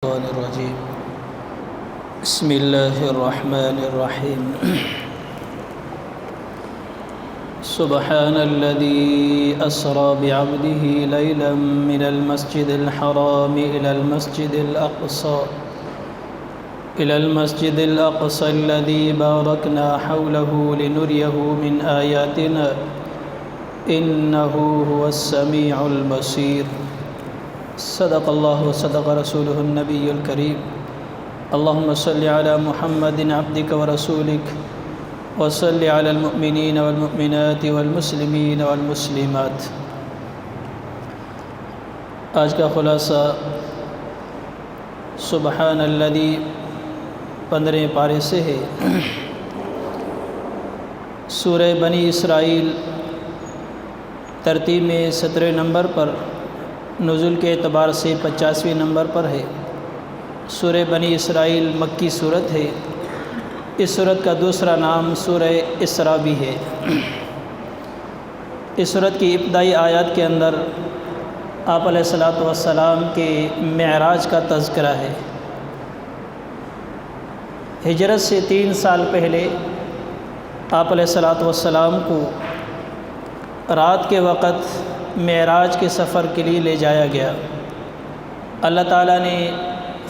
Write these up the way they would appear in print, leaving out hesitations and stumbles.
الشيطان الرجيم بسم الله الرحمن الرحيم سبحان الذي أسرى بعبده ليلا من المسجد الحرام إلى المسجد الأقصى الذي باركنا حوله لنريه من آياتنا إنه هو السميع البصير صدق الله وصدق رسوله النبي الكريم اللهم صل على محمد عبدك ورسولك وصل على المؤمنين والمؤمنات والمسلمين والمسلمات۔ آج کا خلاصہ سبحان الذی 15 پارے سے ہے۔ سورہ بنی اسرائیل ترتیب میں 17 نمبر پر، نزول کے اعتبار سے 50ویں نمبر پر ہے۔ سورہ بنی اسرائیل مکی صورت ہے۔ اس صورت کا دوسرا نام سورہ اسراء بھی ہے۔ اس صورت کی ابتدائی آیات کے اندر آپ علیہ الصلاۃ والسلام کے معراج کا تذکرہ ہے۔ ہجرت سے 3 سال پہلے آپ علیہ الصلاۃ والسلام کو رات کے وقت معراج کے سفر کے لیے لے جایا گیا۔ اللہ تعالیٰ نے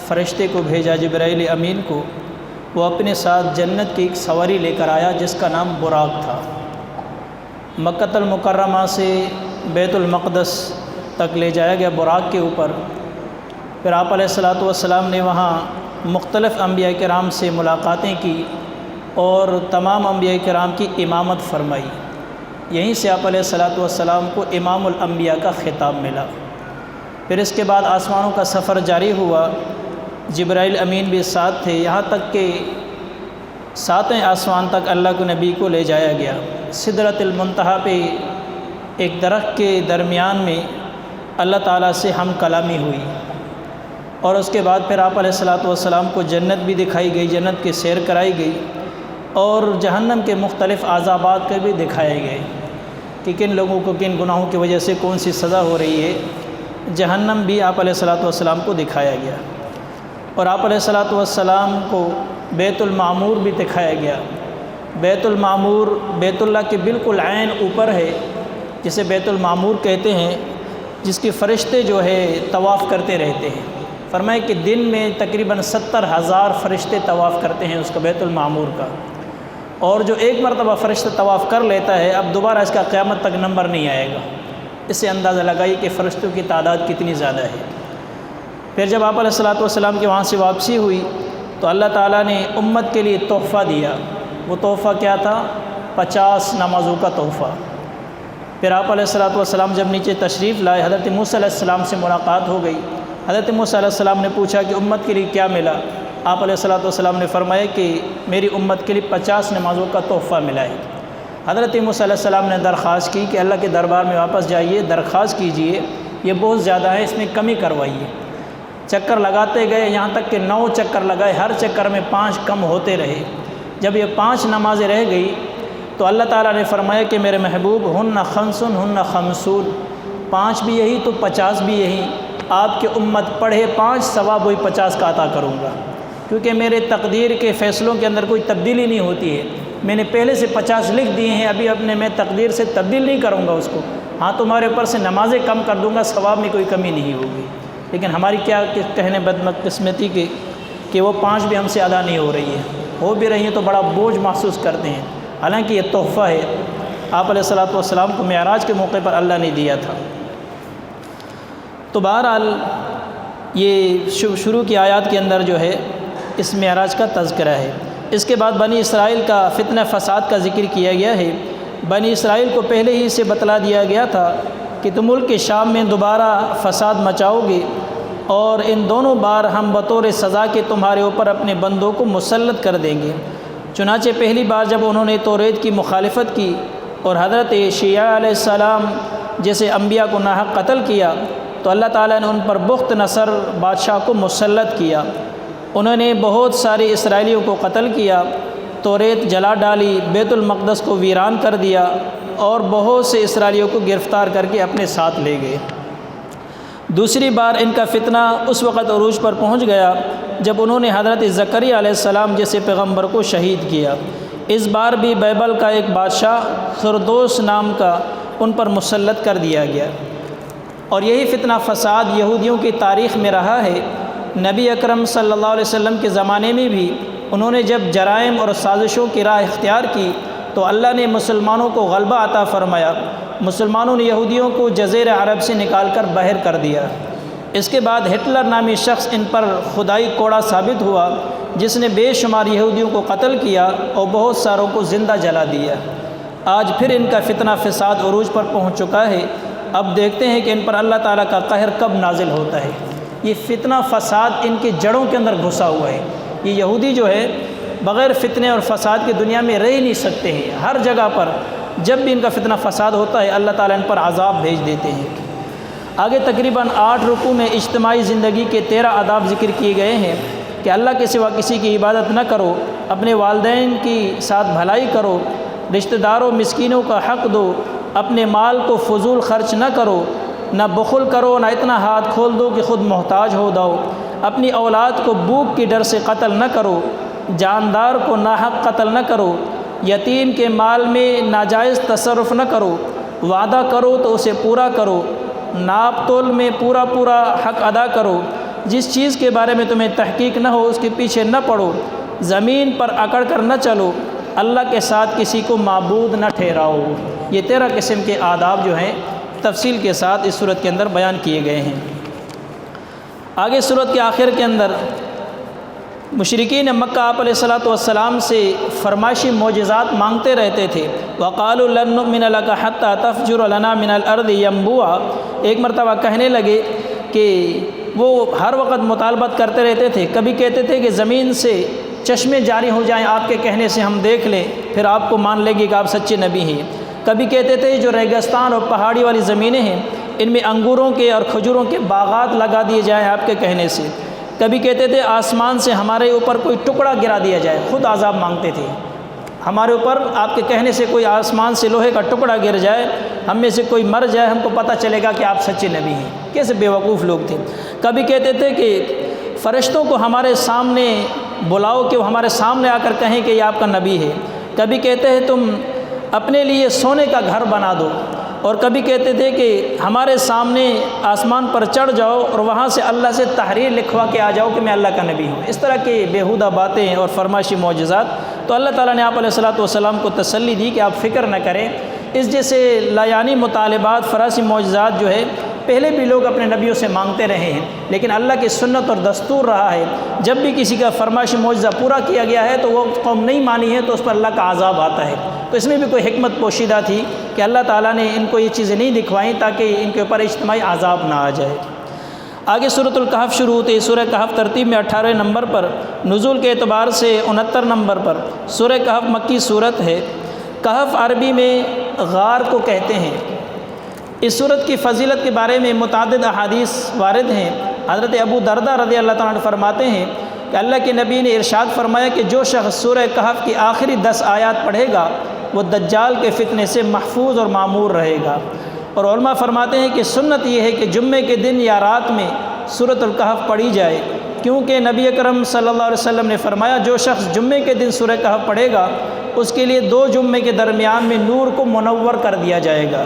فرشتے کو بھیجا، جبرائیل امین کو۔ وہ اپنے ساتھ جنت کی ایک سواری لے کر آیا جس کا نام براق تھا۔ مکۃ المکرمہ سے بیت المقدس تک لے جایا گیا براق کے اوپر۔ پھر آپ علیہ الصلاۃ والسلام نے وہاں مختلف انبیاء کرام سے ملاقاتیں کی اور تمام انبیاء کرام کی امامت فرمائی۔ یہیں سے آپ علیہ الصلاۃ والسلام کو امام الانبیاء کا خطاب ملا۔ پھر اس کے بعد آسمانوں کا سفر جاری ہوا، جبرائیل امین بھی ساتھ تھے، یہاں تک کہ 7ویں آسمان تک اللہ کے نبی کو لے جایا گیا۔ سدرۃ المنتہا پہ ایک درخت کے درمیان میں اللہ تعالیٰ سے ہم کلامی ہوئی، اور اس کے بعد پھر آپ علیہ الصلاۃ والسلام کو جنت بھی دکھائی گئی، جنت کی سیر کرائی گئی، اور جہنم کے مختلف عذابات کے بھی دکھائے گئے کہ کن لوگوں کو کن گناہوں کی وجہ سے کون سی سزا ہو رہی ہے۔ جہنم بھی آپ علیہ الصلاۃ والسلام کو دکھایا گیا، اور آپ علیہ الصلاۃ والسلام کو بیت المعمور بھی دکھایا گیا۔ بیت المعمور بیت اللہ کے بالکل عین اوپر ہے، جسے بیت المعمور کہتے ہیں، جس کے فرشتے جو ہے طواف کرتے رہتے ہیں۔ فرمائے کہ دن میں تقریباً 70,000 فرشتے طواف کرتے ہیں اس کا، بیت المعمور کا۔ اور جو ایک مرتبہ فرشتہ طواف کر لیتا ہے، اب دوبارہ اس کا قیامت تک نمبر نہیں آئے گا۔ اس سے اندازہ لگائی کہ فرشتوں کی تعداد کتنی زیادہ ہے۔ پھر جب آپ علیہ الصلاۃ والسلام کی وہاں سے واپسی ہوئی تو اللہ تعالیٰ نے امت کے لیے تحفہ دیا۔ وہ تحفہ کیا تھا؟ 50 نمازوں کا تحفہ۔ پھر آپ علیہ الصلاۃ والسلام جب نیچے تشریف لائے، حضرت موسیٰ علیہ السلام سے ملاقات ہو گئی۔ حضرت موسیٰ علیہ السلام نے پوچھا کہ امت کے لیے کیا ملا؟ آپ علیہ الصلاۃ والسلام نے فرمایا کہ میری امت کے لیے 50 نمازوں کا تحفہ ملا ہے۔ حضرت موسیٰ علیہ السلام نے درخواست کی کہ اللہ کے دربار میں واپس جائیے، درخواست کیجئے، یہ بہت زیادہ ہے، اس میں کمی کروائیے۔ چکر لگاتے گئے، یہاں تک کہ 9 چکر لگائے، ہر چکر میں 5 کم ہوتے رہے۔ جب یہ 5 نمازیں رہ گئی تو اللہ تعالیٰ نے فرمایا کہ میرے محبوب ہن خمسن ہن خمسون، 5 بھی یہی تو 50 بھی یہی، آپ کی امت پڑھے 5 ثواب وہی 50 کا عطا کروں گا، کیونکہ میرے تقدیر کے فیصلوں کے اندر کوئی تبدیلی نہیں ہوتی ہے۔ میں نے پہلے سے 50 لکھ دیے ہیں، ابھی اپنے میں تقدیر سے تبدیل نہیں کروں گا اس کو۔ ہاں تمہارے اوپر سے نمازیں کم کر دوں گا، ثواب میں کوئی کمی نہیں ہوگی۔ لیکن ہماری کیا کہنے بدقسمتی کہ وہ 5 بھی ہم سے ادا نہیں ہو رہی ہے، ہو بھی رہی ہیں تو بڑا بوجھ محسوس کرتے ہیں، حالانکہ یہ تحفہ ہے، آپ علیہ الصلاۃ والسلام کو معراج کے موقع پر اللہ نے دیا تھا۔ تو بہرحال یہ شروع کی آیات کے اندر جو ہے اس معراج کا تذکرہ ہے۔ اس کے بعد بنی اسرائیل کا فتنہ فساد کا ذکر کیا گیا ہے۔ بنی اسرائیل کو پہلے ہی سے بتلا دیا گیا تھا کہ تم ملک کے شام میں دوبارہ فساد مچاؤ گے، اور ان دونوں بار ہم بطور سزا کے تمہارے اوپر اپنے بندوں کو مسلط کر دیں گے۔ چنانچہ پہلی بار جب انہوں نے توریت کی مخالفت کی اور حضرت شیعہ علیہ السلام جیسے انبیاء کو ناحق قتل کیا تو اللہ تعالیٰ نے ان پر بخت نصر بادشاہ کو مسلط کیا۔ انہوں نے بہت سارے اسرائیلیوں کو قتل کیا، توریت جلا ڈالی، بیت المقدس کو ویران کر دیا، اور بہت سے اسرائیلیوں کو گرفتار کر کے اپنے ساتھ لے گئے۔ دوسری بار ان کا فتنہ اس وقت عروج پر پہنچ گیا جب انہوں نے حضرت زکریا علیہ السلام جیسے پیغمبر کو شہید کیا۔ اس بار بھی بیبل کا ایک بادشاہ خردوس نام کا ان پر مسلط کر دیا گیا، اور یہی فتنہ فساد یہودیوں کی تاریخ میں رہا ہے۔ نبی اکرم صلی اللہ علیہ وسلم کے زمانے میں بھی انہوں نے جب جرائم اور سازشوں کی راہ اختیار کی تو اللہ نے مسلمانوں کو غلبہ عطا فرمایا۔ مسلمانوں نے یہودیوں کو جزیرہ عرب سے نکال کر باہر کر دیا۔ اس کے بعد ہٹلر نامی شخص ان پر خدائی کوڑا ثابت ہوا، جس نے بے شمار یہودیوں کو قتل کیا اور بہت ساروں کو زندہ جلا دیا۔ آج پھر ان کا فتنہ فساد عروج پر پہنچ چکا ہے۔ اب دیکھتے ہیں کہ ان پر اللہ تعالیٰ کا قہر کب نازل ہوتا ہے۔ یہ فتنہ فساد ان کی جڑوں کے اندر گھسا ہوا ہے۔ یہ یہودی جو ہے بغیر فتنے اور فساد کی دنیا میں رہ ہی نہیں سکتے ہیں۔ ہر جگہ پر جب بھی ان کا فتنہ فساد ہوتا ہے اللہ تعالیٰ ان پر عذاب بھیج دیتے ہیں۔ آگے تقریباً 8 رکوع میں اجتماعی زندگی کے 13 آداب ذکر کیے گئے ہیں کہ اللہ کے سوا کسی کی عبادت نہ کرو، اپنے والدین کی ساتھ بھلائی کرو، رشتہ داروں مسکینوں کا حق دو، اپنے مال کو فضول خرچ نہ کرو، نہ بخل کرو، نہ اتنا ہاتھ کھول دو کہ خود محتاج ہو جاؤ، اپنی اولاد کو بھوک کی ڈر سے قتل نہ کرو، جاندار کو ناحق قتل نہ کرو، یتیم کے مال میں ناجائز تصرف نہ کرو، وعدہ کرو تو اسے پورا کرو، ناپ تول میں پورا حق ادا کرو، جس چیز کے بارے میں تمہیں تحقیق نہ ہو اس کے پیچھے نہ پڑو، زمین پر اکڑ کر نہ چلو، اللہ کے ساتھ کسی کو معبود نہ ٹھہراؤ۔ یہ 13 قسم کے آداب جو ہیں تفصیل کے ساتھ اس صورت کے اندر بیان کیے گئے ہیں۔ آگے صورت کے آخر کے اندر مشرکین مکہ آپ علیہ السلام سے فرمائشی معجزات مانگتے رہتے تھے۔ وَقَالُوا لَن نُؤْمِنَ لَكَ حَتَّى تَفْجُرَ لَنَا مِنَ الْأَرْضِ يَنبُوعًا۔ ایک مرتبہ کہنے لگے کہ وہ ہر وقت مطالبت کرتے رہتے تھے، کبھی کہتے تھے کہ زمین سے چشمے جاری ہو جائیں آپ کے کہنے سے ہم دیکھ لیں، پھر آپ کو مان لیں گے کہ آپ سچے نبی ہیں۔ کبھی کہتے تھے جو ریگستان اور پہاڑی والی زمینیں ہیں ان میں انگوروں کے اور کھجوروں کے باغات لگا دیے جائیں آپ کے کہنے سے۔ کبھی کہتے تھے آسمان سے ہمارے اوپر کوئی ٹکڑا گرا دیا جائے، خود عذاب مانگتے تھے، ہمارے اوپر آپ کے کہنے سے کوئی آسمان سے لوہے کا ٹکڑا گر جائے، ہم میں سے کوئی مر جائے، ہم کو پتہ چلے گا کہ آپ سچے نبی ہیں۔ کیسے بیوقوف لوگ تھے۔ کبھی کہتے تھے کہ فرشتوں کو ہمارے سامنے بلاؤ کہ وہ ہمارے سامنے آ کر کہیں کہ یہ آپ کا نبی ہے۔ کبھی کہتے ہیں تم اپنے لیے سونے کا گھر بنا دو، اور کبھی کہتے تھے کہ ہمارے سامنے آسمان پر چڑھ جاؤ اور وہاں سے اللہ سے تحریر لکھوا کے آ جاؤ کہ میں اللہ کا نبی ہوں۔ اس طرح کی بیہودہ باتیں اور فرمائشی معجزات۔ تو اللہ تعالیٰ نے آپ علیہ السلام کو تسلی دی کہ آپ فکر نہ کریں، اس جیسے لایانی مطالبات فراسی معجزات جو ہے پہلے بھی لوگ اپنے نبیوں سے مانگتے رہے ہیں، لیکن اللہ کی سنت اور دستور رہا ہے جب بھی کسی کا فرمائشی معجزہ پورا کیا گیا ہے تو وہ قوم نہیں مانی ہے تو اس پر اللہ کا عذاب آتا ہے۔ تو اس میں بھی کوئی حکمت پوشیدہ تھی کہ اللہ تعالیٰ نے ان کو یہ چیزیں نہیں دکھوائیں تاکہ ان کے اوپر اجتماعی عذاب نہ آ جائے۔ آگے سورۃ الکہف شروع ہوتی ہے۔ سورہ کہف ترتیب میں 18 نمبر پر، نزول کے اعتبار سے 69 نمبر پر۔ سورہ کہف مکی صورت ہے۔ کہف عربی میں غار کو کہتے ہیں۔ اس صورت کی فضیلت کے بارے میں متعدد احادیث وارد ہیں۔ حضرت ابو دردہ رضی اللہ تعالیٰ عنہ فرماتے ہیں کہ اللہ کے نبی نے ارشاد فرمایا کہ جو شخص سورہ کہف کی آخری 10 آیات پڑھے گا وہ دجال کے فتنے سے محفوظ اور معمور رہے گا۔ اور علماء فرماتے ہیں کہ سنت یہ ہے کہ جمعے کے دن یا رات میں سورۃ الکہف پڑھی جائے، کیونکہ نبی اکرم صلی اللہ علیہ وسلم نے فرمایا جو شخص جمعے کے دن سورہ کہف پڑھے گا اس کے لیے 2 جمعے کے درمیان میں نور کو منور کر دیا جائے گا۔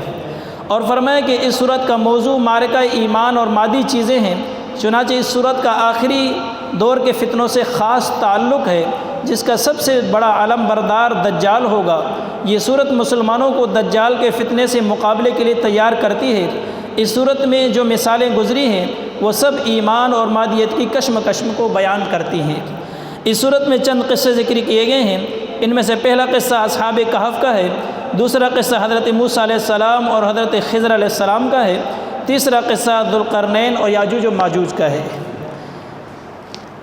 اور فرمایا کہ اس صورت کا موضوع معرکہ ایمان اور مادی چیزیں ہیں، چنانچہ اس صورت کا آخری دور کے فتنوں سے خاص تعلق ہے جس کا سب سے بڑا علم بردار دجال ہوگا۔ یہ صورت مسلمانوں کو دجال کے فتنے سے مقابلے کے لیے تیار کرتی ہے۔ اس صورت میں جو مثالیں گزری ہیں وہ سب ایمان اور مادیت کی کشمکش کو بیان کرتی ہیں۔ اس صورت میں چند قصے ذکر کیے گئے ہیں۔ ان میں سے پہلا قصہ اصحاب کہف کا ہے، دوسرا قصہ حضرت موسیٰ علیہ السلام اور حضرت خضر علیہ السلام کا ہے، تیسرا قصہ ذوالقرنین اور یاجوج و ماجوج کا ہے۔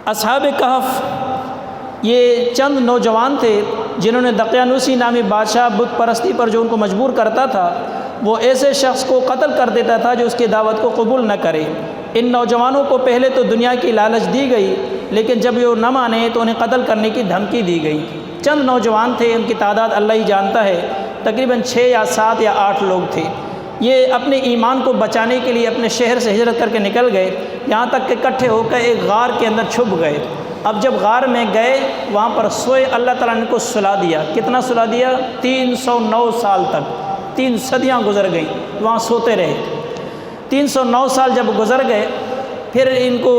اصحاب کہف یہ چند نوجوان تھے جنہوں نے دقیانوسی نامی بادشاہ بت پرستی پر جو ان کو مجبور کرتا تھا وہ ایسے شخص کو قتل کر دیتا تھا جو اس کی دعوت کو قبول نہ کرے۔ ان نوجوانوں کو پہلے تو دنیا کی لالچ دی گئی، لیکن جب وہ نہ مانے تو انہیں قتل کرنے کی دھمکی دی گئی۔ چند نوجوان تھے، ان کی تعداد اللہ ہی جانتا ہے، تقریباً 6 یا 7 یا 8 لوگ تھے۔ یہ اپنے ایمان کو بچانے کے لیے اپنے شہر سے ہجرت کر کے نکل گئے، یہاں تک کہ اکٹھے ہو کر ایک غار کے اندر چھپ گئے۔ اب جب غار میں گئے وہاں پر سوئے، اللہ تعالیٰ نے ان کو سلا دیا۔ کتنا سلا دیا؟ 309 سال تک، 3 صدیاں گزر گئیں، وہاں سوتے رہے۔ 309 سال جب گزر گئے، پھر ان کو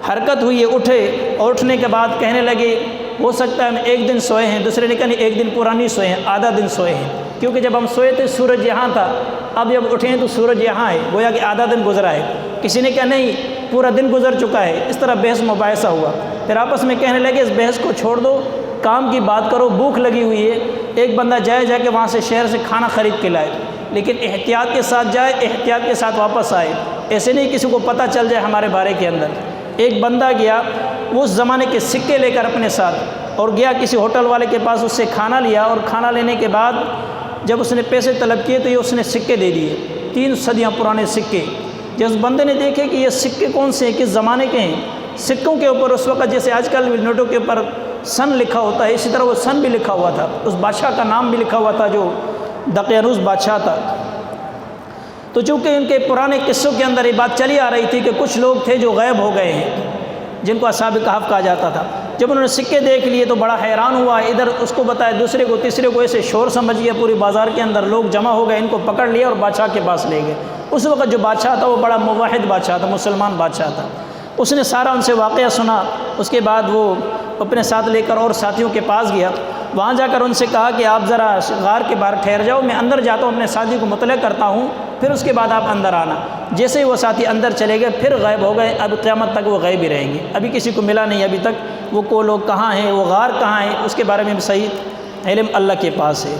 حرکت ہوئی، اٹھے، اور اٹھنے کے بعد کہنے لگے ہو سکتا ہے ہم ایک دن سوئے ہیں۔ دوسرے نے کہا نہیں، ایک دن پورا نہیں سوئے ہیں، آدھا دن سوئے ہیں، کیونکہ جب ہم سوئے تھے سورج یہاں تھا، اب جب اٹھے ہیں تو سورج یہاں ہے، گویا کہ آدھا دن گزرا ہے۔ کسی نے کہا نہیں، پورا دن گزر چکا ہے۔ اس طرح بحث مباحثہ ہوا، پھر آپس میں کہنے لگے اس بحث کو چھوڑ دو، کام کی بات کرو، بھوک لگی ہوئی ہے، ایک بندہ جا کے وہاں سے شہر سے کھانا خرید کے لائے، لیکن احتیاط کے ساتھ جائے، احتیاط کے ساتھ واپس آئے، ایسے نہیں کسی کو پتہ چل جائے ہمارے بارے کے اندر۔ ایک بندہ گیا، وہ اس زمانے کے سکے لے کر اپنے ساتھ، اور گیا کسی ہوٹل والے کے پاس، اس سے کھانا لیا، اور کھانا لینے کے بعد جب اس نے پیسے طلب کیے تو یہ اس نے سکے دے دیے، 3 صدیاں پرانے سکے۔ جب اس بندے نے دیکھے کہ یہ سکے کون سے ہیں، کس زمانے کے ہیں، سکوں کے اوپر اس وقت جیسے آج کل نوٹوں کے اوپر سن لکھا ہوتا ہے، اسی طرح وہ سن بھی لکھا ہوا تھا، اس بادشاہ کا نام بھی لکھا ہوا تھا جو دقیانوس بادشاہ تھا۔ تو چونکہ ان کے پرانے قصوں کے اندر یہ بات چلی آ رہی تھی کہ کچھ لوگ تھے جو غائب ہو گئے ہیں، جن کو اصحاب کہف کہا جاتا تھا۔ جب انہوں نے سکے دیکھ لیے تو بڑا حیران ہوا، ادھر اس کو بتایا، دوسرے کو، تیسرے کو، ایسے شور سمجھ گیا پوری بازار کے اندر، لوگ جمع ہو گئے، ان کو پکڑ لیا اور بادشاہ کے پاس لے گئے۔ اس وقت جو بادشاہ تھا وہ بڑا موحد بادشاہ تھا، مسلمان بادشاہ تھا۔ اس نے سارا ان سے واقعہ سنا، اس کے بعد وہ اپنے ساتھ لے کر اور ساتھیوں کے پاس گیا، وہاں جا کر ان سے کہا کہ آپ ذرا غار کے باہر ٹھہر جاؤ، میں اندر جاتا ہوں، اپنے ساتھی کو مطلع کرتا ہوں، پھر اس کے بعد آپ اندر آنا۔ جیسے ہی وہ ساتھی اندر چلے گئے پھر غائب ہو گئے، اب قیامت تک وہ غائب ہی رہیں گے، ابھی کسی کو ملا نہیں ابھی تک، وہ لوگ کہاں ہیں، وہ غار کہاں ہیں، اس کے بارے میں بھی صحیح علم اللہ کے پاس ہے۔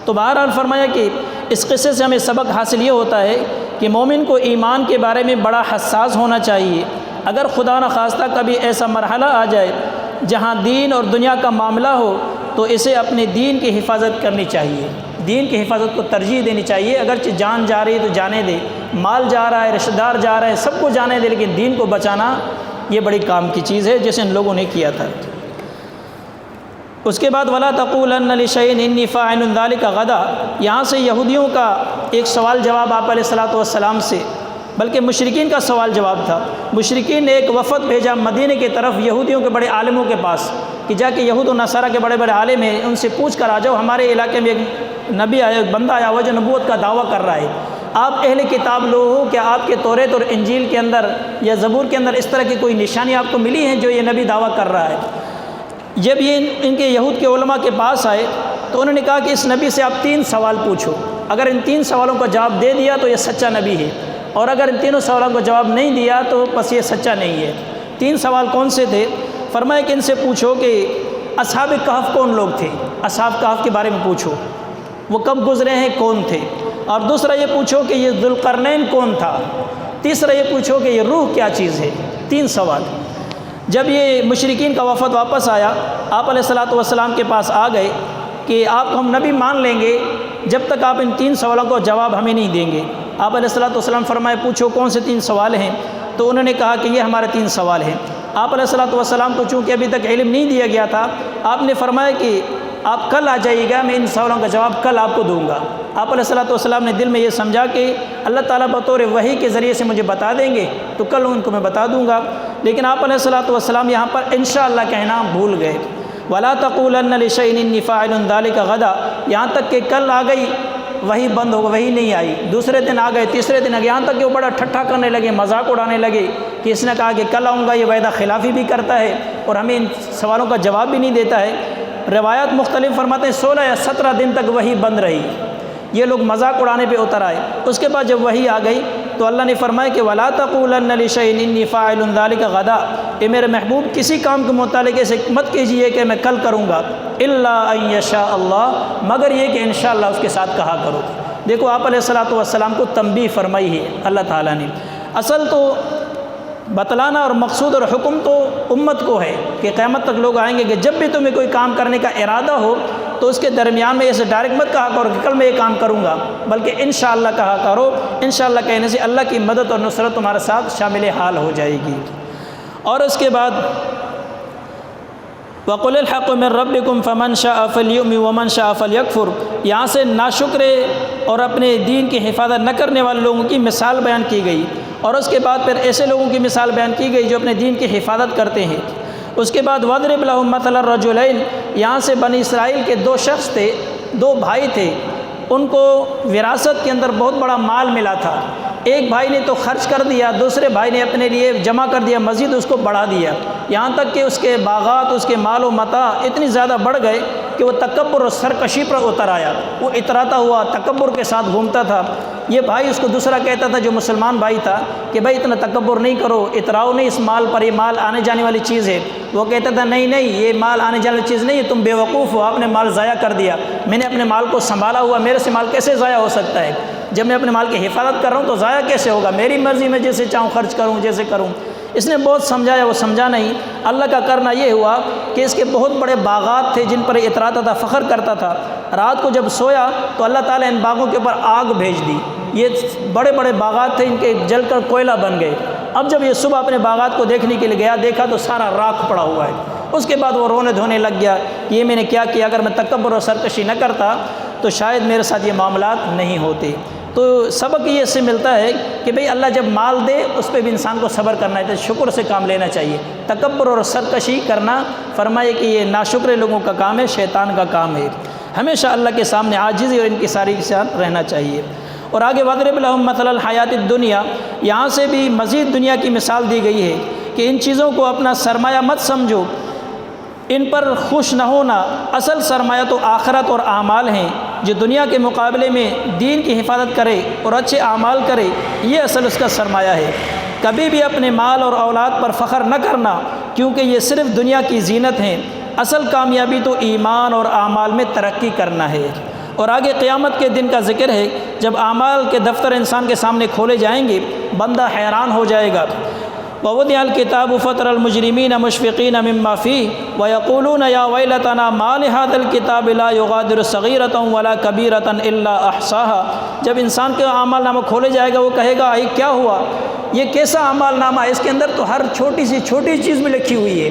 تو بہرحال فرمایا کہ اس قصے سے ہمیں سبق حاصل یہ ہوتا ہے کہ مومن کو ایمان کے بارے میں بڑا حساس ہونا چاہیے۔ اگر خدا نخواستہ کبھی ایسا مرحلہ آ جائے جہاں دین اور دنیا کا معاملہ ہو تو اسے اپنے دین کی حفاظت کرنی چاہیے، دین کی حفاظت کو ترجیح دینی چاہیے۔ اگرچہ جان جا رہی ہے تو جانے دے، مال جا رہا ہے، رشتہ دار جا رہا ہے، سب کو جانے دے، لیکن دین کو بچانا یہ بڑی کام کی چیز ہے جیسے ان لوگوں نے کیا تھا۔ اس کے بعد وَلَا تَقُولَنَّ لِشَيْءٍ إِنِّي فَاعِلٌ ذَلِكَ غَدًا، یہاں سے یہودیوں کا ایک سوال جواب آپ علیہ الصلوۃ والسلام سے، بلکہ مشرکین کا سوال جواب تھا۔ مشرکین نے ایک وفد بھیجا مدینے کی طرف یہودیوں کے بڑے عالموں کے پاس کہ جا کے یہود و نصارہ کے بڑے بڑے عالم ہیں، ان سے پوچھ کر آ جاؤ، ہمارے علاقے میں ایک نبی آیا، ایک بندہ آیا ہوا جو نبوت کا دعویٰ کر رہا ہے، آپ اہل کتاب لوگ ہو، کیا آپ کے توریت اور انجیل کے اندر یا زبور کے اندر اس طرح کی کوئی نشانی آپ کو ملی ہے جو یہ نبی دعویٰ کر رہا ہے؟ جب یہ ان کے یہود کے علماء کے پاس آئے تو انہوں نے کہا کہ اس نبی سے آپ 3 سوال پوچھو، اگر ان 3 سوالوں کا جواب دے دیا تو یہ سچا نبی ہے، اور اگر ان تینوں سوالوں کا جواب نہیں دیا تو بس یہ سچا نہیں ہے۔ 3 سوال کون سے تھے؟ فرمایا کہ ان سے پوچھو کہ اصحاب کہف کون لوگ تھے، اصحاب کہف کے بارے میں پوچھو، وہ کب گزرے ہیں، کون تھے، اور دوسرا یہ پوچھو کہ یہ ذوالقرنین کون تھا، تیسرا یہ پوچھو کہ یہ روح کیا چیز ہے۔ 3 سوال۔ جب یہ مشرکین کا وفد واپس آیا، آپ علیہ الصلوۃ والسلام کے پاس آ گئے کہ آپ کو ہم نبی مان لیں گے جب تک آپ ان 3 سوالوں کا جواب ہمیں نہیں دیں گے۔ آپ علیہ الصلوۃ والسلام فرمائے پوچھو کون سے 3 سوال ہیں، تو انہوں نے کہا کہ یہ ہمارے 3 سوال ہیں۔ آپ علیہ الصلوۃ والسلام کو چونکہ ابھی تک علم نہیں دیا گیا تھا، آپ نے فرمایا کہ آپ کل آ جائیے گا، میں ان سوالوں کا جواب کل آپ کو دوں گا۔ آپ علیہ الصلوۃ والسلام نے دل میں یہ سمجھا کہ اللہ تعالیٰ بطور وحی کے ذریعے سے مجھے بتا دیں گے تو کل ان کو میں بتا دوں گا، لیکن آپ علیہ الصلوۃ والسلام یہاں پر انشاءاللہ کہنا بھول گئے۔ وَلَا تَقُولَنَّ لِشَيْءٍ إِنِّي فَاعِلٌ ذَلِكَ غَدًا، یہاں تک کہ کل آ گئی، وہی بند ہو گئی، وہی نہیں آئی، دوسرے دن آ گئے، تیسرے دن آ گئے، یہاں تک کہ وہ بڑا ٹھٹھا کرنے لگے، مذاق اڑانے لگے کہ اس نے کہا کہ کل آؤں گا، یہ وعدہ خلافی بھی کرتا ہے اور ہمیں ان سوالوں کا جواب بھی نہیں دیتا ہے۔ روایات مختلف فرماتے ہیں 16 یا 17 دن تک وہی بند رہی، یہ لوگ مذاق اڑانے پہ اتر آئے۔ اس کے بعد جب وہی آ گئی تو اللہ نے فرمایا کہ وَلَا تَقُولَنَّ لِشَيْءٍ إِنِّي فَاعِلٌ ذَلِكَ غَدًا، اے میرے محبوب کسی کام کے متعلق ایسے مت کیجئے کہ میں کل کروں گا، إِلَّا أَن يَشَاءَ اللَّهُ، مگر یہ کہ انشاءاللہ اس کے ساتھ کہا کرو۔ دیکھو آپ علیہ الصلوۃ والسلام کو تنبیہ فرمائی ہے اللہ تعالیٰ نے۔ اصل تو بتلانا اور مقصود اور حکم تو امت کو ہے کہ قیامت تک لوگ آئیں گے کہ جب بھی تمہیں کوئی کام کرنے کا ارادہ ہو تو اس کے درمیان میں ایسے ڈائریکٹ مت کہا کرو کہ کل میں یہ کام کروں گا، بلکہ انشاءاللہ کہا کرو۔ انشاءاللہ کہنے سے اللہ کی مدد اور نصرت تمہارے ساتھ شامل حال ہو جائے گی۔ اور اس کے بعد وَقُلِ الْحَقُّ مِن رَبِّكُمْ فَمَنْ شَاءَ فَلْيُؤْمِنْ وَمَنْ شَاءَ فَلْيَكْفُرْ۔ یہاں سے ناشکرے اور اپنے دین کی حفاظت نہ کرنے والے لوگوں کی مثال بیان کی گئی، اور اس کے بعد پھر ایسے لوگوں کی مثال بیان کی گئی جو اپنے دین کی حفاظت کرتے ہیں۔ اس کے بعد وَاضْرِبْ لَهُم مَثَلَ الرَّجُلَيْنِ، یہاں سے بنی اسرائیل کے دو شخص تھے، دو بھائی تھے، ان کو وراثت کے اندر بہت بڑا مال ملا تھا۔ ایک بھائی نے تو خرچ کر دیا، دوسرے بھائی نے اپنے لیے جمع کر دیا، مزید اس کو بڑھا دیا، یہاں تک کہ اس کے باغات، اس کے مال و متاع اتنی زیادہ بڑھ گئے کہ وہ تکبر اور سرکشی پر اتر آیا، وہ اتراتا ہوا تکبر کے ساتھ گھومتا تھا۔ یہ بھائی اس کو دوسرا کہتا تھا جو مسلمان بھائی تھا کہ بھائی اتنا تکبر نہیں کرو، اتراؤ نہیں اس مال پر، یہ مال آنے جانے والی چیز ہے۔ وہ کہتا تھا نہیں نہیں، یہ مال آنے جانے والی چیز نہیں ہے، تم بے وقوف ہو، آپ نے مال ضائع کر دیا، میں نے اپنے مال کو سنبھالا ہوا، میرے سے مال کیسے ضائع ہو سکتا ہے؟ جب میں اپنے مال کی حفاظت کر رہا ہوں تو ضائع کیسے ہوگا؟ میری مرضی میں جیسے چاہوں خرچ کروں، جیسے کروں۔ اس نے بہت سمجھایا، وہ سمجھا نہیں۔ اللہ کا کرنا یہ ہوا کہ اس کے بہت بڑے باغات تھے جن پر اتراتا تھا، فخر کرتا تھا۔ رات کو جب سویا تو اللہ تعالیٰ ان باغوں کے اوپر آگ بھیج دی، یہ بڑے بڑے باغات تھے، ان کے جل کر کوئلہ بن گئے۔ اب جب یہ صبح اپنے باغات کو دیکھنے کے لیے گیا، دیکھا تو سارا راکھ پڑا ہوا ہے۔ اس کے بعد وہ رونے دھونے لگ گیا، یہ میں نے کیا کیا، اگر میں تکبر اور سرکشی نہ کرتا تو شاید میرے ساتھ یہ معاملات نہیں ہوتے۔ تو سبق یہ اس سے ملتا ہے کہ بھئی اللہ جب مال دے اس پہ بھی انسان کو صبر کرنا ہے، شکر سے کام لینا چاہیے۔ تکبر اور سرکشی کرنا، فرمائے کہ یہ ناشکر لوگوں کا کام ہے، شیطان کا کام ہے۔ ہمیشہ اللہ کے سامنے عاجزی اور انکساری کے ساتھ رہنا چاہیے۔ اور آگے وَاضْرِبْ لَهُم مَثَلَ الْحَيَاةِ الدُّنْيَا، یہاں سے بھی مزید دنیا کی مثال دی گئی ہے کہ ان چیزوں کو اپنا سرمایہ مت سمجھو، ان پر خوش نہ ہونا، اصل سرمایہ تو آخرت اور اعمال ہیں۔ جو دنیا کے مقابلے میں دین کی حفاظت کرے اور اچھے اعمال کرے، یہ اصل اس کا سرمایہ ہے۔ کبھی بھی اپنے مال اور اولاد پر فخر نہ کرنا، کیونکہ یہ صرف دنیا کی زینت ہیں، اصل کامیابی تو ایمان اور اعمال میں ترقی کرنا ہے۔ اور آگے قیامت کے دن کا ذکر ہے، جب اعمال کے دفتر انسان کے سامنے کھولے جائیں گے، بندہ حیران ہو جائے گا۔ وَوُضِعَ الْكِتَابُ فَتَرَى الْمُجْرِمِينَ مُشْفِقِينَ مِمَّا فِيهِ وَيَقُولُونَ يَا وَيْلَتَنَا مَا لِهَذَا الْكِتَابِ لَا يُغَادِرُ صَغِيرَةً وَلَا كَبِيرَةً إِلَّا أَحْصَاهَا۔ جب انسان کا اعمال نامہ کھولے جائے گا، وہ کہے گا یہ کیا ہوا، یہ کیسا اعمال نامہ ہے، اس کے اندر تو ہر چھوٹی سی چھوٹی چیز بھی لکھی ہوئی ہے،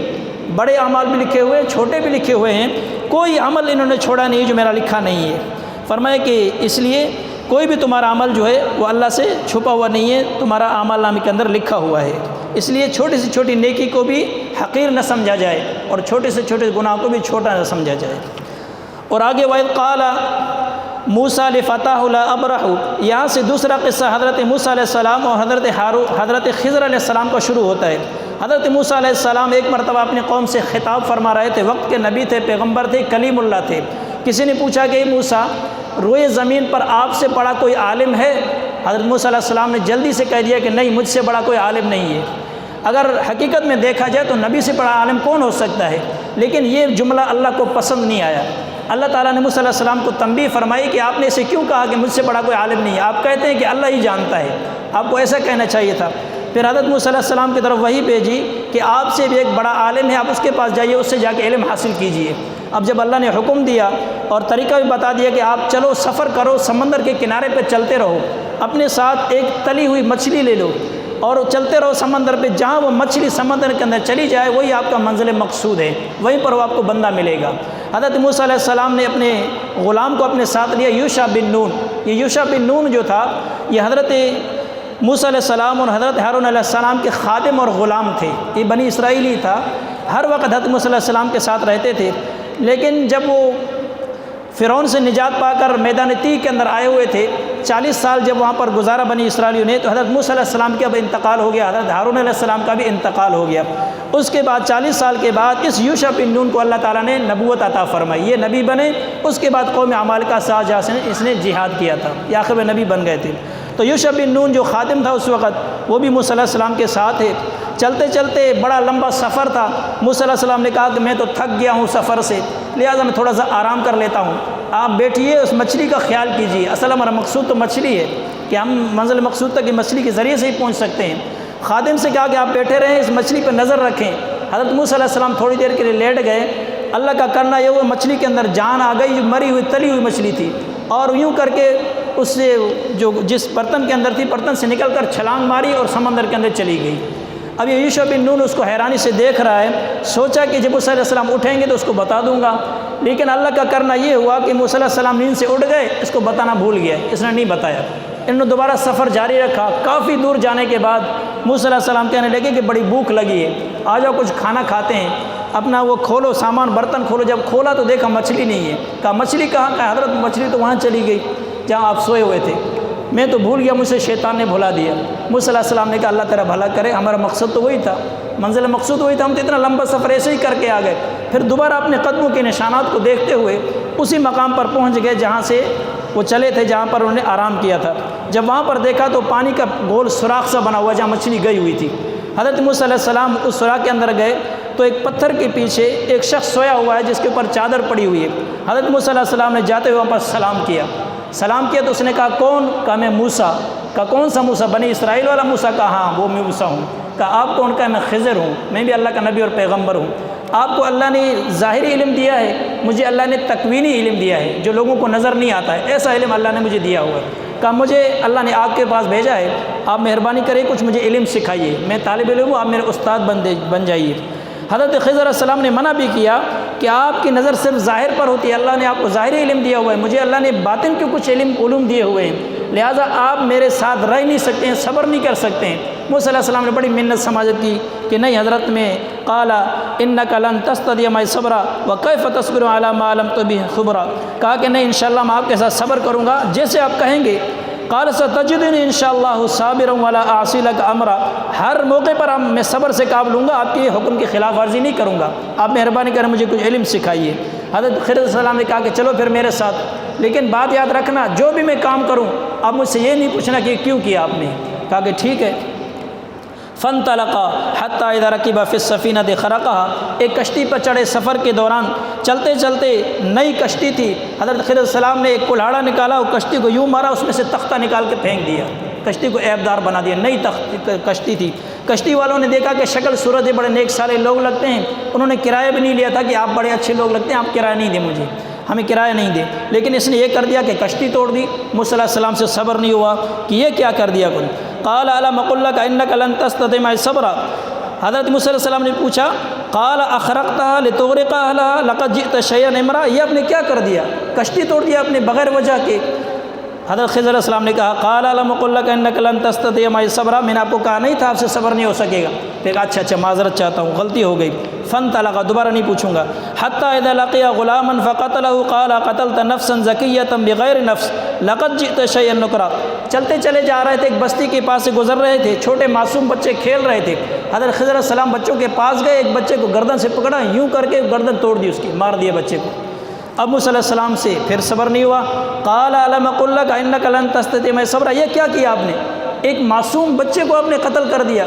بڑے اعمال بھی لکھے ہوئے ہیں، چھوٹے بھی لکھے ہوئے ہیں، کوئی عمل انہوں نے چھوڑا نہیں جو میرا لکھا نہیں ہے۔ فرمایا کہ اس لیے کوئی بھی تمہارا عمل جو ہے وہ اللہ سے چھپا ہوا نہیں ہے، تمہارا اعمال نامے کے اندر لکھا ہوا ہے۔ اس لیے چھوٹی سے چھوٹی نیکی کو بھی حقیر نہ سمجھا جائے، اور چھوٹے سے چھوٹے گناہ کو بھی چھوٹا نہ سمجھا جائے۔ اور آگے وَإِذْ قَالَ مُوسَىٰ لِفَتَاهُ لَا أَبْرَحُ، یہاں سے دوسرا قصہ حضرت موسیٰ علیہ السلام اور حضرت خضر علیہ السلام کا شروع ہوتا ہے۔ حضرت موسیٰ علیہ السلام ایک مرتبہ اپنی قوم سے خطاب فرما رہے تھے، وقت کے نبی تھے، پیغمبر تھے، کلیم اللہ تھے۔ کسی نے پوچھا کہ موسیٰ، روئے زمین پر آپ سے بڑا کوئی عالم ہے؟ حضرت موسیٰ علیہ السلام نے جلدی سے کہہ دیا کہ نہیں، مجھ سے بڑا کوئی عالم نہیں ہے۔ اگر حقیقت میں دیکھا جائے تو نبی سے بڑا عالم کون ہو سکتا ہے، لیکن یہ جملہ اللہ کو پسند نہیں آیا۔ اللہ تعالیٰ نے موسیٰ علیہ السلام کو تنبیہ فرمائی کہ آپ نے اسے کیوں کہا کہ مجھ سے بڑا کوئی عالم نہیں ہے، آپ کہتے ہیں کہ اللہ ہی جانتا ہے، آپ کو ایسا کہنا چاہیے تھا۔ پھر حضرت موسیٰ علیہ السلام کی طرف وحی بھیجی کہ آپ سے بھی ایک بڑا عالم ہے، آپ اس کے پاس جائیے، اس سے جا کے علم حاصل کیجیے۔ اب جب اللہ نے حکم دیا اور طریقہ بھی بتا دیا کہ آپ چلو، سفر کرو، سمندر کے کنارے پہ چلتے رہو، اپنے ساتھ ایک تلی ہوئی مچھلی لے لو اور چلتے رہو سمندر پہ، جہاں وہ مچھلی سمندر کے اندر چلی جائے وہی آپ کا منزل مقصود ہے، وہیں پر وہ آپ کو بندہ ملے گا۔ حضرت موسیٰ علیہ السلام نے اپنے غلام کو اپنے ساتھ لیا، یوشع بن نون۔ یہ یوشع بن نون جو تھا، یہ حضرت موسیٰ علیہ السلام اور حضرت ہارون علیہ السلام کے خادم اور غلام تھے، یہ بنی اسرائیلی تھا، ہر وقت حضرت موسیٰ علیہ السلام کے ساتھ رہتے تھے۔ لیکن جب وہ فرعون سے نجات پا کر میدان تیہ کے اندر آئے ہوئے تھے، 40 سال جب وہاں پر گزارا بنی اسرائیلیوں نے، تو حضرت موسیٰ علیہ السلام کا اب انتقال ہو گیا، حضرت ہارون علیہ السلام کا بھی انتقال ہو گیا۔ اس کے بعد 40 سال کے بعد اس یوشع بن نون کو اللہ تعالیٰ نے نبوت عطا فرمائی، یہ نبی بنے۔ اس کے بعد قوم عمالقہ سے جہاں سے اس نے جہاد کیا تھا، یہ آخر میں نبی بن گئے تھے۔ تو یوشع بن نون جو خادم تھا اس وقت، وہ بھی موسیٰ علیہ السلام کے ساتھ ہے۔ چلتے چلتے بڑا لمبا سفر تھا، موسیٰ علیہ السلام نے کہا کہ میں تو تھک گیا ہوں سفر سے، لہٰذا میں تھوڑا سا آرام کر لیتا ہوں، آپ بیٹھیے، اس مچھلی کا خیال کیجیے، اصل ہمارا مقصود تو مچھلی ہے کہ ہم منزل مقصود تک مچھلی کے ذریعے سے ہی پہنچ سکتے ہیں۔ خادم سے کہا کہ آپ بیٹھے رہیں، اس مچھلی پہ نظر رکھیں۔ حضرت موسیٰ علیہ السلام تھوڑی دیر کے لیے لیٹ گئے، اللہ کا کرنا یہ ہوا مچھلی کے اندر جان آ گئی، جو مری ہوئی تلی ہوئی مچھلی تھی، اور یوں کر کے اس سے جو جس برتن کے اندر تھی، برتن سے نکل کر چھلانگ ماری اور سمندر کے اندر چلی گئی۔ اب یہ یوشع بن نون اس کو حیرانی سے دیکھ رہا ہے، سوچا کہ جب موسیٰ علیہ السلام اٹھیں گے تو اس کو بتا دوں گا، لیکن اللہ کا کرنا یہ ہوا کہ موسیٰ علیہ السلام نیند سے اٹھ گئے، اس کو بتانا بھول گیا، اس نے نہیں بتایا۔ انہوں نے دوبارہ سفر جاری رکھا، کافی دور جانے کے بعد موسیٰ علیہ السلام کہنے لگے کہ بڑی بھوک لگی ہے، آ جاؤ کچھ کھانا کھاتے ہیں، اپنا وہ کھولو سامان برتن کھولو۔ جب کھولا تو دیکھا مچھلی نہیں ہے، کہا مچھلی کہاں؟ کہا حضرت مچھلی تو وہاں چلی گئی جہاں آپ سوئے ہوئے تھے، میں تو بھول گیا، مجھ سے شیطان نے بھلا دیا۔ موسیٰ علیہ السلام نے کہا اللہ تیرا بھلا کرے، ہمارا مقصد تو وہی تھا، منزل مقصود وہی تھا، ہم تو اتنا لمبا سفر ایسے ہی کر کے آ گئے۔ پھر دوبارہ اپنے قدموں کے نشانات کو دیکھتے ہوئے اسی مقام پر پہنچ گئے جہاں سے وہ چلے تھے، جہاں پر انہوں نے آرام کیا تھا۔ جب وہاں پر دیکھا تو پانی کا گول سوراخ سا بنا ہوا جہاں مچھلی گئی ہوئی تھی۔ حضرت موسیٰ علیہ السلام اس سوراخ کے اندر گئے تو ایک پتھر کے پیچھے ایک شخص سویا ہوا ہے جس کے اوپر چادر پڑی ہوئی ہے۔ حضرت موسیٰ علیہ السلام نے جاتے ہوئے وہاں پر سلام کیا تو اس نے کہا کون؟ کہا میں موسیٰ۔ کہا کون سا موسیٰ؟ بنی اسرائیل والا موسیٰ؟ کہا ہاں وہ میں موسیٰ ہوں۔ کہا آپ کون؟ کہا میں خضر ہوں، میں بھی اللہ کا نبی اور پیغمبر ہوں۔ آپ کو اللہ نے ظاہری علم دیا ہے، مجھے اللہ نے تکوینی علم دیا ہے جو لوگوں کو نظر نہیں آتا ہے، ایسا علم اللہ نے مجھے دیا ہوا ہے۔ کہا مجھے اللہ نے آپ کے پاس بھیجا ہے، آپ مہربانی کریں کچھ مجھے علم سکھائیے، میں طالب علم ہوں، آپ میرے استاد بن جائیے۔ حضرت خضر علیہ السلام نے منع بھی کیا کہ آپ کی نظر صرف ظاہر پر ہوتی ہے، اللہ نے آپ کو ظاہری علم دیا ہوا ہے، مجھے اللہ نے باطن کے کچھ علوم دیے ہوئے ہیں، لہٰذا آپ میرے ساتھ رہ نہیں سکتے ہیں، صبر نہیں کر سکتے ہیں۔ موسیٰ علیہ السلام نے بڑی منت سماجت کی کہ نہیں حضرت میں قال انک لن تستطیع معی صبرا وکیف تصبر علی ما لم تبہ خبرا، کہا کہ نہیں انشاءاللہ میں آپ کے ساتھ صبر کروں گا جیسے آپ کہیں گے۔ قال ستجدنی انشاءاللہ صابرا ولا اعصی لک امرا، ہر موقع پر میں صبر سے کام لوں گا، آپ کے حکم کی خلاف ورزی نہیں کروں گا، آپ مہربانی کریں مجھے کچھ علم سکھائیے۔ حضرت خضر علیہ السلام نے کہا کہ چلو پھر میرے ساتھ، لیکن بات یاد رکھنا جو بھی میں کام کروں آپ مجھ سے یہ نہیں پوچھنا کہ کیوں کیا آپ نے۔ کہا کہ ٹھیک ہے۔ فانطلقا حتی اذا رکب فی السفینۃ خرقها، ایک کشتی پر چڑھے، سفر کے دوران چلتے چلتے نئی کشتی تھی، حضرت خضر علیہ السلام نے ایک کلہاڑا نکالا، وہ کشتی کو یوں مارا، اس میں سے تختہ نکال کے پھینک دیا، کشتی کو عیبدار بنا دیا، نئی کشتی تھی۔ کشتی والوں نے دیکھا کہ شکل صورت ہے، بڑے نیک سالے لوگ لگتے ہیں، انہوں نے کرایہ بھی نہیں لیا تھا کہ آپ بڑے اچھے لوگ لگتے ہیں، آپ کرایہ نہیں دیں مجھے، ہمیں کرایہ نہیں دیں، لیکن اس نے یہ کر دیا کہ کشتی توڑ دی۔ موسیٰ علیہ السلام سے صبر نہیں ہوا کہ یہ کیا کر دیا کوئی۔ قال الم اقل لک انک لن تستطیع معی صبرا، حضرت موسیٰ علیہ السلام نے پوچھا قال اخرقتها لتغرق اهلها لقد جئت شیئا امرا، یہ آپ نے کیا کر دیا، کشتی توڑ دیا اپنے بغیر وجہ کے۔ حضرت خضر علیہ السلام نے کہا قال الم اقل لک انک لن تستطیع معی صبرا، میں نے آپ کو کہا نہیں تھا آپ سے صبر نہیں ہو سکے گا۔ پھر کہا اچھا معذرت چاہتا ہوں، غلطی ہو گئی۔ فانطلقا، دوبارہ نہیں پوچھوں گا۔ حتی اذا لقی غلاما فقتلہ قال قتلت نفسا زکیۃ بغیر نفس لقد جئت شیئا نکرا، چلتے چلے جا رہے تھے، ایک بستی کے پاس سے گزر رہے تھے، چھوٹے معصوم بچے کھیل رہے تھے، حضرت خضر علیہ السلام بچوں کے پاس گئے، ایک بچے کو گردن سے پکڑا، یوں کر کے گردن توڑ دی اس کی، مار دیا بچے کو۔ اب موسیٰ علیہ السلام سے پھر صبر نہیں ہوا۔ قال الم اقل لک انک لن تستطیع معی صبرا، یہ کیا کیا آپ نے، ایک معصوم بچے کو آپ نے قتل کر دیا،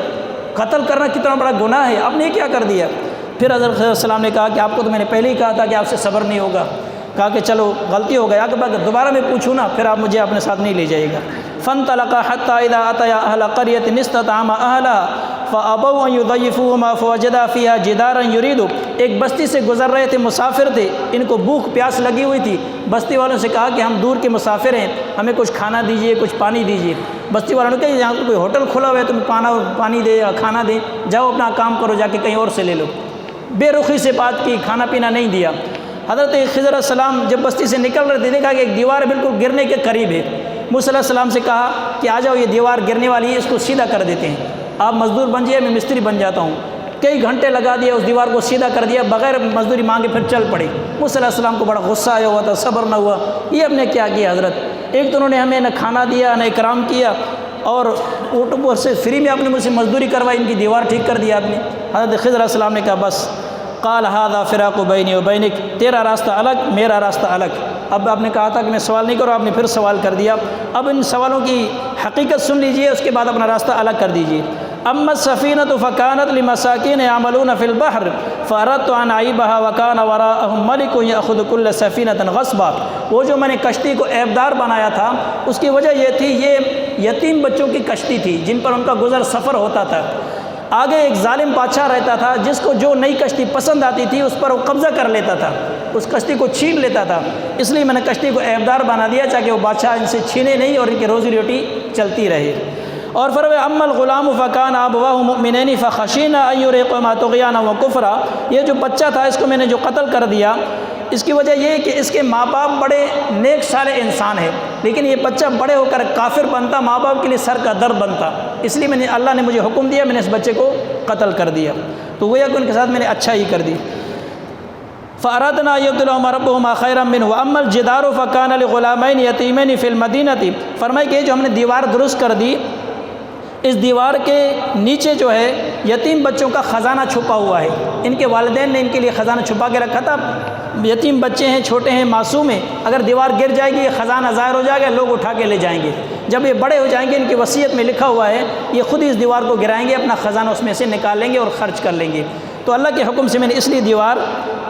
قتل کرنا کتنا بڑا گناہ ہے، آپ نے کیا کر دیا۔ پھر حضرت خضر علیہ السلام نے کہا کہ آپ کو تو میں نے پہلے ہی کہا تھا کہ آپ سے صبر نہیں ہوگا۔ کہا کہ چلو غلطی ہو گیا، کہ دوبارہ میں پوچھوں نا پھر آپ مجھے اپنے ساتھ نہیں لے جائے گا۔ فانطلقا حتی اذا اتیا اہل قریۃ استطعما اہلها فابوا ان یضیفوهما فوجدا فیها جدارا یرید، ایک بستی سے گزر رہے تھے، مسافر تھے، ان کو بھوک پیاس لگی ہوئی تھی، بستی والوں سے کہا کہ ہم دور کے مسافر ہیں، ہمیں کچھ کھانا دیجیے، کچھ پانی دیجیے۔ بستی والوں نے کہا یہاں کوئی ہوٹل کھلا ہوا ہے، تمہیں پانی دے یا کھانا دے، جاؤ اپنا کام کرو، جا کے کہیں اور سے لے لو۔ بے رخی سے بات کی، کھانا پینا نہیں دیا۔ حضرت خضر علیہ السلام جب بستی سے نکل رہے تھے، دیکھا کہ ایک دیوار بالکل گرنے کے قریب ہے۔ موسیٰ علیہ السلام سے کہا کہ آ جاؤ، یہ دیوار گرنے والی ہے، اس کو سیدھا کر دیتے ہیں، آپ مزدور بن جائے، میں مستری بن جاتا ہوں۔ کئی گھنٹے لگا دیا، اس دیوار کو سیدھا کر دیا، بغیر مزدوری مانگے پھر چل پڑے۔ موسیٰ علیہ السلام کو بڑا غصہ آیا ہوا تھا، صبر نہ ہوا، یہ ہم نے کیا کیا حضرت، ایک تو انہوں نے ہمیں نہ کھانا دیا نہ اکرام کیا، اور اوپر سے فری میں آپ نے مجھ سے مزدوری کروائی، ان کی دیوار ٹھیک کر دیا آپ نے۔ حضرت خضر علیہ السلام نے کہا بس، قال هذا فراق بینی و بینک، تیرا راستہ الگ میرا راستہ الگ۔ اب آپ نے کہا تھا کہ میں سوال نہیں کروں، آپ نے پھر سوال کر دیا، اب ان سوالوں کی حقیقت سن لیجئے، اس کے بعد اپنا راستہ الگ کر دیجئے۔ اما السفینۃ فکانت لمساکین یعملون فی البحر فاردت ان اعیبها وکان وراءهم ملک یاخذ کل سفینۃ غصبا، وہ جو میں نے کشتی کو عیبدار بنایا تھا اس کی وجہ یہ تھی، یہ یتیم بچوں کی کشتی تھی جن پر ان کا گزر سفر ہوتا تھا، آگے ایک ظالم بادشاہ رہتا تھا جس کو جو نئی کشتی پسند آتی تھی اس پر وہ قبضہ کر لیتا تھا، اس کشتی کو چھین لیتا تھا، اس لیے میں نے کشتی کو عیبدار بنا دیا تاکہ وہ بادشاہ ان سے چھینے نہیں اور ان کی روزی روٹی چلتی رہے۔ اور فرمایا اما الغلام فکان ابواہ مؤمنین فخشینا ان یرهقهما طغیانا وکفرا، یہ جو بچہ تھا اس کو میں نے جو قتل کر دیا، اس کی وجہ یہ ہے کہ اس کے ماں باپ بڑے نیک صالح انسان ہیں، لیکن یہ بچہ بڑے ہو کر کافر بنتا، ماں باپ کے لیے سر کا درد بنتا، اس لیے اللہ نے مجھے حکم دیا، میں نے اس بچے کو قتل کر دیا۔ تو گویا کہ ان کے ساتھ میں نے اچھا ہی کر دی۔ فَأَرَادْنَا أَن يُبْدِلَهُمَا رَبُّهُمَا خَيْرًا مِّنْهُ وَأَمَّا الْجِدَارُ فَكَانَ لِغُلَامَيْنِ يَتِيمَيْنِ فِي الْمَدِينَةِ، فرمائے کہ جو ہم نے دیوار درست کر دی، اس دیوار کے نیچے جو ہے یتیم بچوں کا خزانہ چھپا ہوا ہے، ان کے والدین نے ان کے لیے خزانہ چھپا کے رکھا تھا، یتیم بچے ہیں، چھوٹے ہیں، معصوم ہیں، اگر دیوار گر جائے گی یہ خزانہ ظاہر ہو جائے گا، لوگ اٹھا کے لے جائیں گے، جب یہ بڑے ہو جائیں گے ان کی وصیت میں لکھا ہوا ہے یہ خود ہی اس دیوار کو گرائیں گے، اپنا خزانہ اس میں سے نکال لیں گے اور خرچ کر لیں گے۔ تو اللہ کے حکم سے میں نے اس لیے دیوار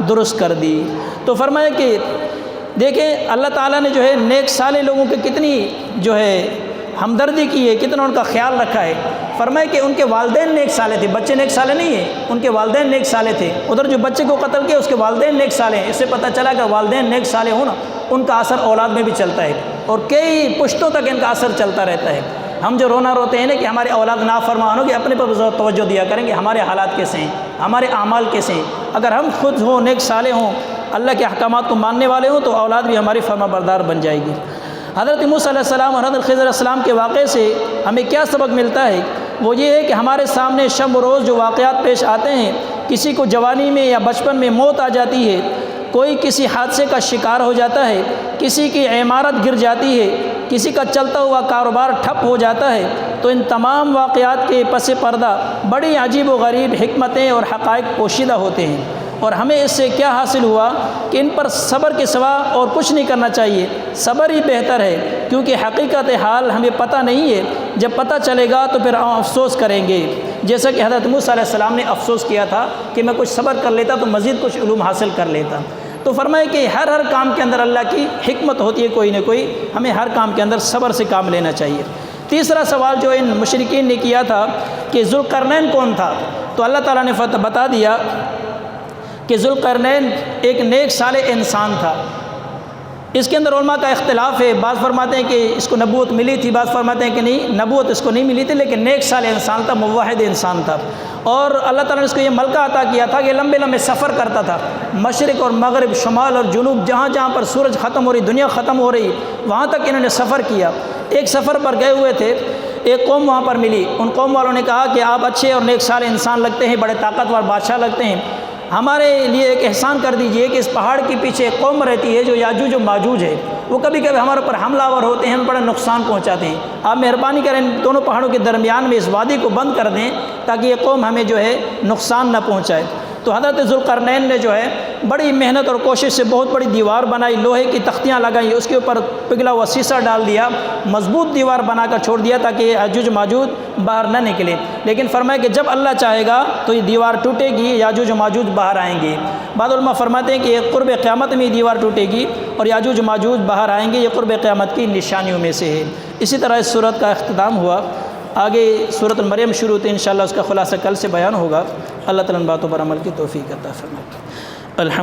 درست کر دی۔ تو فرمایا کہ دیکھیں اللہ تعالیٰ نے جو ہے نیک صالح لوگوں کی کتنی جو ہے ہمدردی کی ہے، کتنا ان کا خیال رکھا ہے۔ فرمایا کہ ان کے والدین نیک صالح تھے، بچے نیک صالح نہیں ہیں، ان کے والدین نیک صالح تھے۔ ادھر جو بچے کو قتل کیا اس کے والدین نیک صالح ہیں، اس سے پتہ چلا کہ والدین نیک صالح ہوں نا ان کا اثر اولاد میں بھی چلتا ہے اور کئی پشتوں تک ان کا اثر چلتا رہتا ہے۔ ہم جو رونا روتے ہیں نا کہ ہمارے اولاد نافرمان ہو، کہ اپنے پر توجہ دیا کریں کہ ہمارے حالات کیسے ہیں، ہمارے اعمال کیسے ہیں۔ اگر ہم خود ہوں، نیک صالح ہوں، اللہ کے احکامات کو ماننے والے ہوں تو اولاد بھی ہماری فرما بردار بن جائے گی۔ حضرت موسیٰ علیہ السلام اور حضرت خضر علیہ السلام کے واقعے سے ہمیں کیا سبق ملتا ہے؟ وہ یہ ہے کہ ہمارے سامنے شب و روز جو واقعات پیش آتے ہیں، کسی کو جوانی میں یا بچپن میں موت آ جاتی ہے، کوئی کسی حادثے کا شکار ہو جاتا ہے، کسی کی عمارت گر جاتی ہے، کسی کا چلتا ہوا کاروبار ٹھپ ہو جاتا ہے، تو ان تمام واقعات کے پس پردہ بڑی عجیب و غریب حکمتیں اور حقائق پوشیدہ ہوتے ہیں۔ اور ہمیں اس سے کیا حاصل ہوا کہ ان پر صبر کے سوا اور کچھ نہیں کرنا چاہیے، صبر ہی بہتر ہے، کیونکہ حقیقت حال ہمیں پتہ نہیں ہے، جب پتہ چلے گا تو پھر ہم افسوس کریں گے، جیسا کہ حضرت موسیٰ علیہ السلام نے افسوس کیا تھا کہ میں کچھ صبر کر لیتا تو مزید کچھ علوم حاصل کر لیتا۔ تو فرمائے کہ ہر کام کے اندر اللہ کی حکمت ہوتی ہے، کوئی نہ کوئی، ہمیں ہر کام کے اندر صبر سے کام لینا چاہیے۔ تیسرا سوال جو ان مشرکین نے کیا تھا کہ ذوالقرنین کون تھا، تو اللہ تعالیٰ نے بتا دیا کہ ذوالقرنین ایک نیک صالح انسان تھا۔ اس کے اندر علماء کا اختلاف ہے، بعض فرماتے ہیں کہ اس کو نبوت ملی تھی، بعض فرماتے ہیں کہ نہیں، نبوت اس کو نہیں ملی تھی، لیکن نیک صالح انسان تھا، موحد انسان تھا، اور اللہ تعالیٰ نے اس کو یہ ملکہ عطا کیا تھا کہ لمبے لمبے سفر کرتا تھا، مشرق اور مغرب، شمال اور جنوب، جہاں جہاں پر سورج ختم ہو رہی، دنیا ختم ہو رہی، وہاں تک انہوں نے سفر کیا۔ ایک سفر پر گئے ہوئے تھے، ایک قوم وہاں پر ملی، ان قوم والوں نے کہا کہ آپ اچھے اور نیک صالح انسان لگتے ہیں، بڑے طاقتور بادشاہ لگتے ہیں، ہمارے لیے ایک احسان کر دیجئے کہ اس پہاڑ کے پیچھے ایک قوم رہتی ہے جو یاجوج و ماجوج ہے، وہ کبھی کبھی ہمارے اوپر حملہ آور ہوتے ہیں، ہم بڑا نقصان پہنچاتے ہیں، آپ مہربانی کریں دونوں پہاڑوں کے درمیان میں اس وادی کو بند کر دیں تاکہ یہ قوم ہمیں جو ہے نقصان نہ پہنچائے۔ تو حضرت ذوالقرنین نے جو ہے بڑی محنت اور کوشش سے بہت بڑی دیوار بنائی، لوہے کی تختیاں لگائیں، اس کے اوپر پگھلا ہوا سیسہ ڈال دیا، مضبوط دیوار بنا کر چھوڑ دیا تاکہ یہ یاجوج ماجوج باہر نہ نکلے، لیکن فرمایا کہ جب اللہ چاہے گا تو یہ دیوار ٹوٹے گی، یاجوج ماجوج باہر آئیں گے۔ بعض علماء فرماتے ہیں کہ یہ قرب قیامت میں دیوار ٹوٹے گی اور یاجوج ماجوج باہر آئیں گے، یہ قرب قیامت کی نشانیوں میں سے ہے۔ اسی طرح اس صورت کا اختتام ہوا، آگے سورۃ المریم شروع ہوتی ہے، انشاءاللہ اس کا خلاصہ کل سے بیان ہوگا۔ اللہ تعالیٰ ان باتوں پر عمل کی توفیق عطا فرمائے۔ الحمد